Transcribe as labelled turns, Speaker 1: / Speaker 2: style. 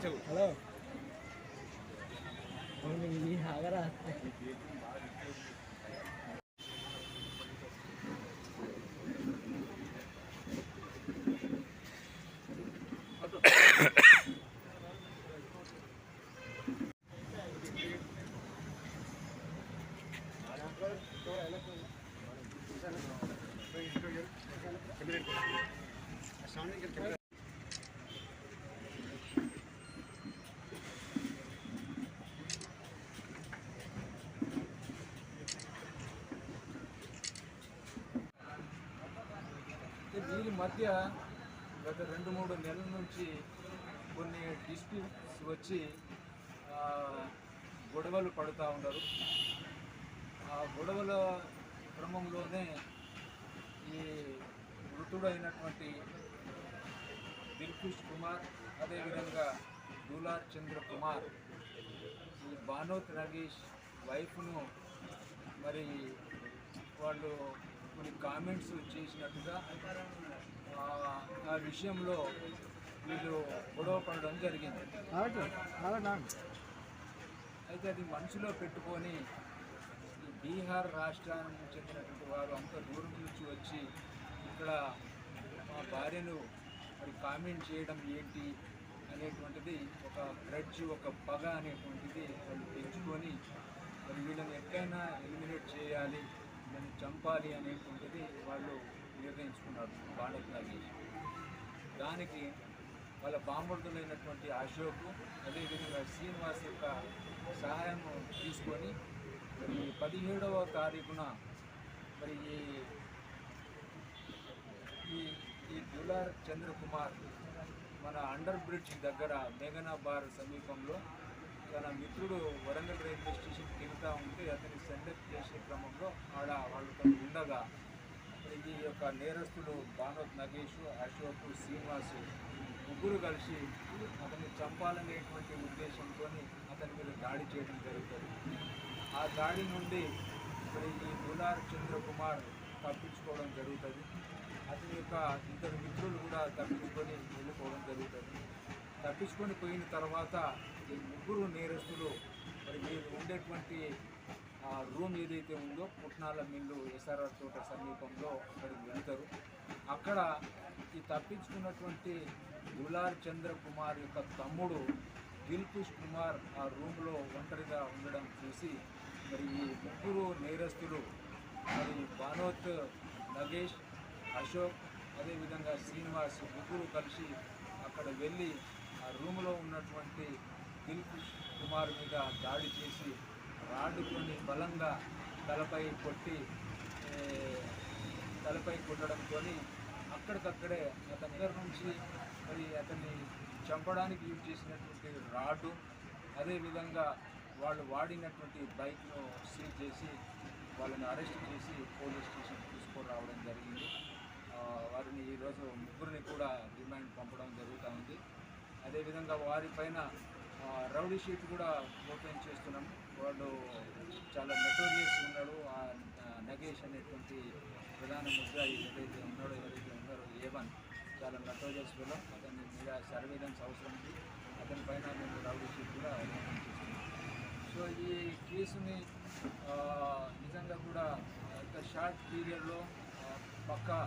Speaker 1: Hello ఆగరా
Speaker 2: వీరి మధ్య గత 2-3 నెలల నుంచి కొన్ని డిస్ప్యూట్స్ వచ్చి గొడవలు పడుతూ ఉన్నారు. ఆ గొడవల క్రమంలోనే ఈ మృతుడైనటువంటి దిల్ఖుష్ కుమార్, అదేవిధంగా దూలార్ చంద్ర కుమార్, ఈ బానోత్ నగేష్ వైఫ్ను మరి వాళ్ళు కొన్ని కామెంట్స్ చేసినట్టుగా ఆ విషయంలో వీళ్ళు గొడవ పడడం జరిగింది. అయితే అది మనసులో పెట్టుకొని ఈ బీహార్ రాష్ట్రానికి చెందినటువంటి వారు అంత దూరం నుంచి వచ్చి ఇక్కడ మా భార్యను మరి కామెంట్ చేయడం ఏంటి అనేటువంటిది ఒక గ్రడ్జ్, ఒక పగ అనేటువంటిది వాళ్ళు పెంచుకొని మరి వీళ్ళని ఎట్లయినా ఎలిమినేట్ చేయాలి, వీళ్ళని చంపాలి అనేటువంటిది వాళ్ళు నిర్ణయించుకున్నారు బానోత్ నగేష్. దానికి వాళ్ళ బాంబర్దులైనటువంటి అశోక్, అదేవిధంగా శ్రీనివాస్ యొక్క సహాయం తీసుకొని మరి 17వ తారీఖున మరి ఈ దులార్ చంద్రకుమార్ మన అండర్ బ్రిడ్జ్ దగ్గర మేఘనాబార్ సమీపంలో తన మిత్రుడు వరంగల్ రైల్వే స్టేషన్కి వెళ్తూ ఉంటే అతని సెండప్ చేసే క్రమంలో వాళ్ళతో ఉండగా ఈ యొక్క నేరస్తులు బానోత్ నగేష్, అశోక్, శ్రీనివాస్ ముగ్గురు కలిసి అతన్ని చంపాలనేటువంటి ఉద్దేశంతో అతని మీద దాడి చేయడం జరుగుతుంది. ఆ దాడి నుండి మరి ఈ దులార్ చంద్రకుమార్ తప్పించుకోవడం జరుగుతుంది. అతని యొక్క ఇద్దరు మిత్రులు కూడా తప్పించుకొని వెళ్ళిపోవడం జరుగుతుంది. తప్పించుకొని పోయిన తర్వాత ఈ ముగ్గురు నేరస్తులు మరి వీళ్ళు ఉండేటువంటి రూమ్ ఏదైతే ఉందో పుట్నాల మిల్లు ఎస్ఆర్ఆర్ తోట సమీపంలో అక్కడికి వెళ్తారు. అక్కడ ఈ తప్పించుకున్నటువంటి దులార్ చంద్ర కుమార్ యొక్క తమ్ముడు దిల్ఖుష్ కుమార్ ఆ రూమ్లో ఒంటరిగా ఉండడం చూసి మరి ఈ ముగ్గురు నేరస్తులు మరి బానోత్ నగేష్, అశోక్, అదేవిధంగా శ్రీనివాస్ ముగ్గురు కలిసి అక్కడ వెళ్ళి ఆ రూమ్లో ఉన్నటువంటి దిల్ఖుష్ కుమార్ మీద దాడి చేసి రాడ్డుతోని బలంగా తలపై కొట్టడంతో అక్కడికక్కడే అతని దగ్గర నుంచి మరి అతన్ని చంపడానికి యూజ్ చేసినటువంటి రాడ్డు, అదేవిధంగా వాళ్ళు వాడినటువంటి బైక్ను సీజ్ చేసి వాళ్ళని అరెస్ట్ చేసి పోలీస్ స్టేషన్ తీసుకురావడం జరిగింది. వారిని ఈరోజు ముగ్గురిని కూడా రిమాండ్ పంపడం జరుగుతూ ఉంది. అదేవిధంగా వారిపైన రౌడీ షీట్ కూడా ఓపెన్ చేస్తున్నాం. వాడు చాలా నోటోరియస్ ఉన్నాడు. ఆ నగేష్ అనేటువంటి ప్రధాన ముద్దాయి ఎవరైతే ఉన్నారో A1 చాలా నోటోరియస్ ఫెలో. అతని మీద సర్వేలెన్స్ అవసరం ఉంది. అతని పైన మేము రౌడీ షీట్ కూడా ఓపెన్ చేస్తున్నాం. సో ఈ కేసుని నిజంగా కూడా ఇంత షార్ట్ పీరియడ్లో పక్కా